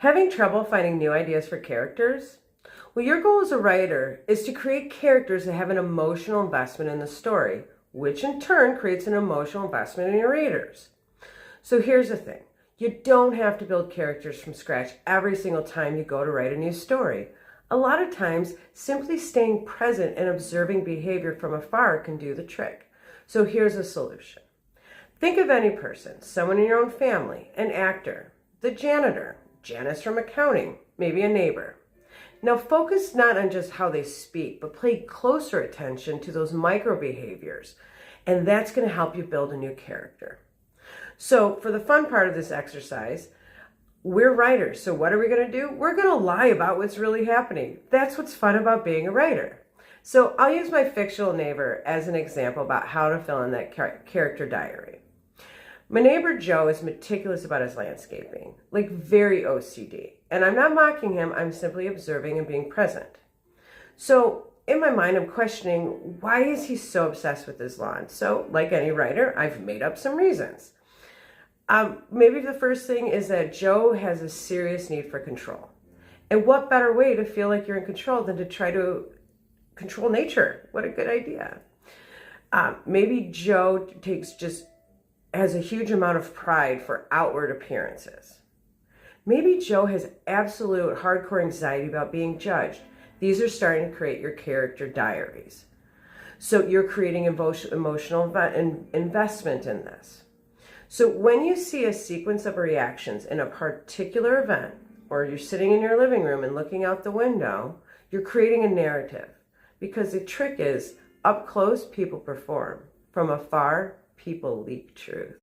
Having trouble finding new ideas for characters? Well, your goal as a writer is to create characters that have an emotional investment in the story, which in turn creates an emotional investment in your readers. So here's the thing. You don't have to build characters from scratch every single time you go to write a new story. A lot of times, simply staying present and observing behavior from afar can do the trick. So here's a solution. Think of any person, someone in your own family, an actor, the janitor, Janice from accounting, maybe a neighbor. Now focus not on just how they speak, but pay closer attention to those micro behaviors, and that's going to help you build a new character. So for the fun part of this exercise, we're writers, so what are we going to do? We're going to lie about what's really happening. That's what's fun about being a writer. So I'll use my fictional neighbor as an example about how to fill in that character diary. My neighbor Joe is meticulous about his landscaping, like very OCD. And I'm not mocking him, I'm simply observing and being present. So in my mind, I'm questioning, why is he so obsessed with his lawn? So like any writer, I've made up some reasons. Maybe the first thing is that Joe has a serious need for control. And what better way to feel like you're in control than to try to control nature? What a good idea. Maybe Joe has a huge amount of pride for outward appearances. Maybe Joe has absolute hardcore anxiety about being judged. These are starting to create your character diaries. So you're creating emotional investment in this. So when you see a sequence of reactions in a particular event, or you're sitting in your living room and looking out the window, you're creating a narrative. Because the trick is, up close, people perform. From afar, people leak truth.